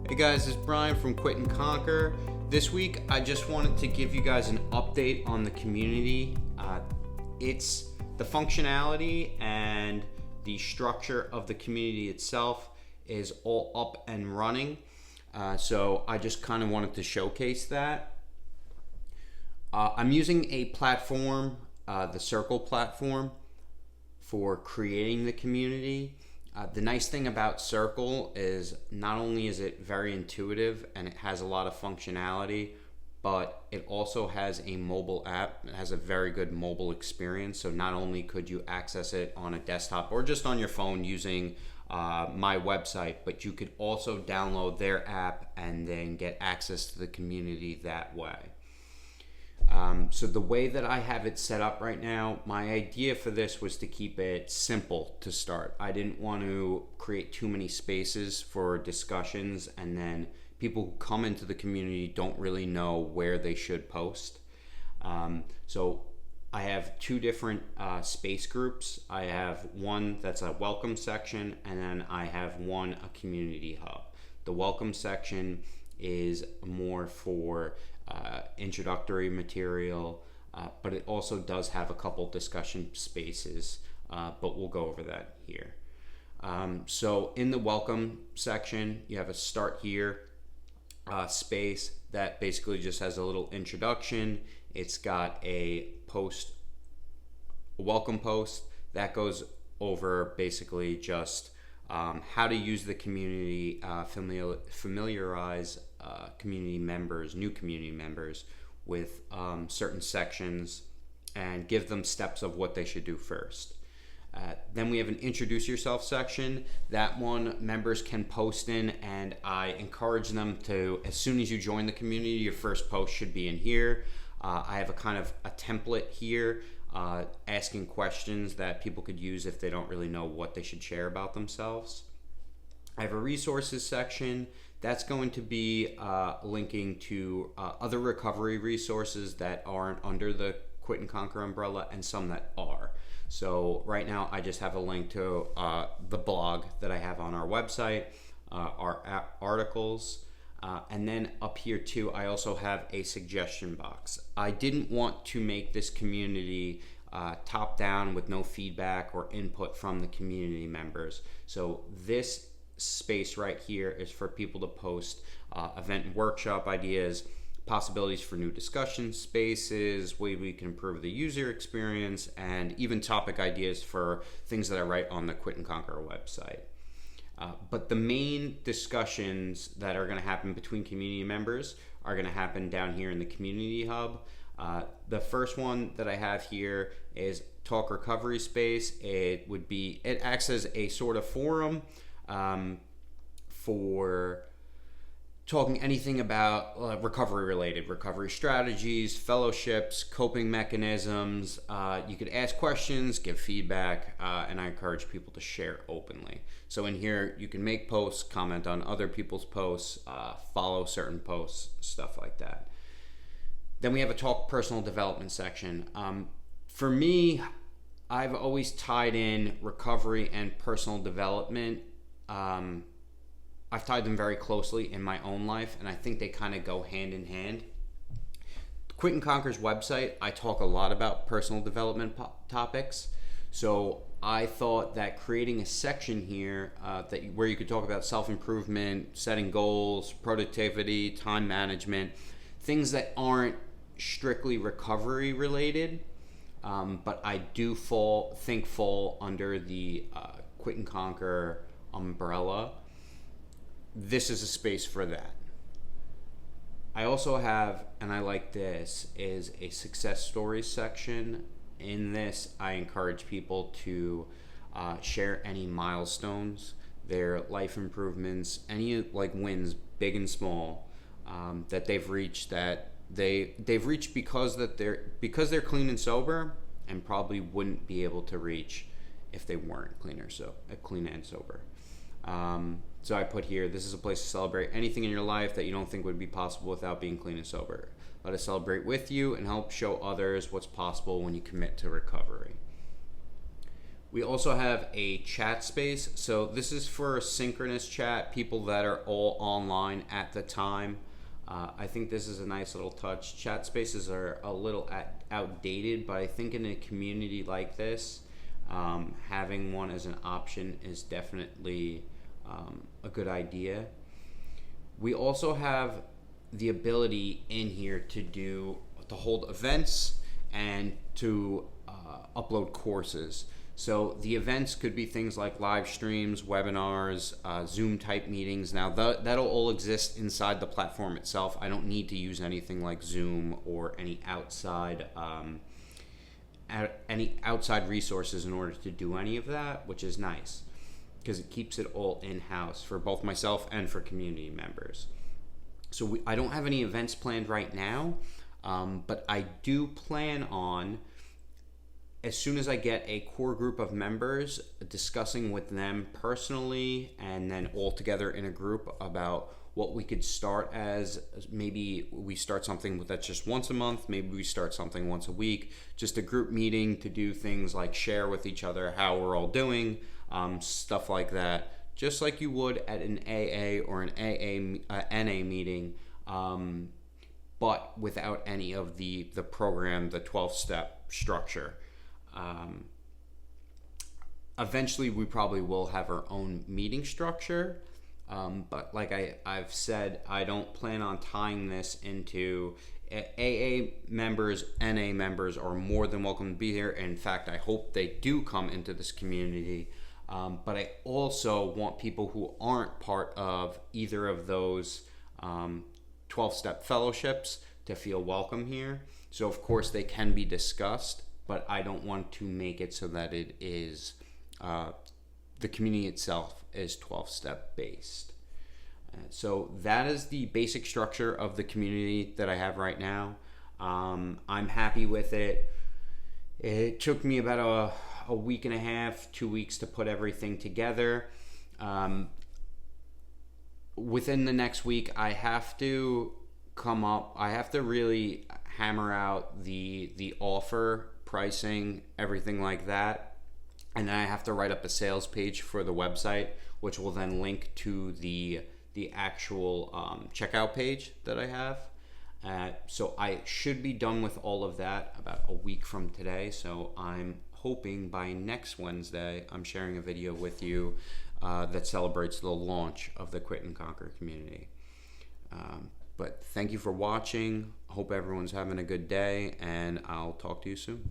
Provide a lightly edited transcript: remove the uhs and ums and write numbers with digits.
Hey guys, it's Brian from Quit and Conquer. This week, I just wanted to give you guys an update on the community. It's the functionality and the structure of the community itself is all up and running. So I just kind of wanted to showcase that. I'm using a platform, the Circle platform, for creating the community. The nice thing about Circle is not only is it very intuitive and it has a lot of functionality, but it also has a mobile app. It has a very good mobile experience. So not only could you access it on a desktop or just on your phone using my website, but you could also download their app and then get access to the community that way. So the way that I have it set up right now, my idea for this was to keep it simple to start. I didn't want to create too many spaces for discussions and then people who come into the community don't really know where they should post. So I have two different space groups. I have one that's a welcome section, and then I have one a community hub. The welcome section is more for introductory material, but it also does have a couple discussion spaces, but we'll go over that here. So in the welcome section, you have a start here space that basically just has a little introduction. It's got a welcome post that goes over basically just how to use the community, familiarize new community members with certain sections and give them steps of what they should do first. Then we have an introduce yourself section. That one members can post in, and I encourage them to, as soon as you join the community, your first post should be in here. I have a kind of a template here asking questions that people could use if they don't really know what they should share about themselves. I have a resources section. That's going to be linking to other recovery resources that aren't under the Quit and Conquer umbrella and some that are. So right now I just have a link to the blog that I have on our website, our articles, and then up here too I also have a suggestion box. I didn't want to make this community top down with no feedback or input from the community members. So this space right here is for people to post event and workshop ideas, possibilities for new discussion spaces, way we can improve the user experience, and even topic ideas for things that I write on the Quit and Conquer website. But the main discussions that are going to happen between community members are going to happen down here in the community hub. The first one that I have here is Talk Recovery Space. It acts as a sort of forum for talking anything about recovery strategies, fellowships, coping mechanisms. You could ask questions, give feedback, and I encourage people to share openly. So in here, you can make posts, comment on other people's posts, follow certain posts, stuff like that. Then we have a Talk Personal Development section. For me, I've always tied in recovery and personal development. I've tied them very closely in my own life, and I think they kind of go hand in hand. Quit and Conquer's website, I talk a lot about personal development topics. So I thought that creating a section here where you could talk about self-improvement, setting goals, productivity, time management, things that aren't strictly recovery related, but I do fall under the Quit and Conquer umbrella. This is a space for that. I also have, and I like this, is a success stories section. In this, I encourage people to share any milestones, their life improvements, any wins, big and small, that they've reached because they're clean and sober, and probably wouldn't be able to reach if they weren't clean and sober. So I put here, this is a place to celebrate anything in your life that you don't think would be possible without being clean and sober. Let us celebrate with you and help show others what's possible when you commit to recovery. We also have a chat space. So this is for synchronous chat, people that are all online at the time. I think this is a nice little touch. Chat spaces are a little outdated, but I think in a community like this, having one as an option is definitely a good idea. We also have the ability in here to hold events and to upload courses. So the events could be things like live streams, webinars, Zoom type meetings. Now that'll all exist inside the platform itself. I don't need to use anything like Zoom or any outside resources in order to do any of that, which is nice because it keeps it all in-house for both myself and for community members. So I don't have any events planned right now, but I do plan on, as soon as I get a core group of members, discussing with them personally and then all together in a group about what we could start as. Maybe we start something that's just once a month, maybe we start something once a week, just a group meeting to do things like share with each other how we're all doing, stuff like that, just like you would at an AA or an NA meeting, but without any of the program, the 12-step structure. Eventually we probably will have our own meeting structure, but like I've said, I don't plan on tying this into AA members. NA members are more than welcome to be here. In fact, I hope they do come into this community, but I also want people who aren't part of either of those 12-step fellowships to feel welcome here. So of course they can be discussed, but I don't want to make it so that it is, the community itself is 12-step based. So that is the basic structure of the community that I have right now. I'm happy with it. It took me about a week and a half, 2 weeks to put everything together. Within the next week, I have to really hammer out the offer, pricing, everything like that. And then I have to write up a sales page for the website, which will then link to the actual checkout page that I have. So I should be done with all of that about a week from today. So I'm hoping by next Wednesday, I'm sharing a video with you that celebrates the launch of the Quit and Conquer community. But thank you for watching. Hope everyone's having a good day, and I'll talk to you soon.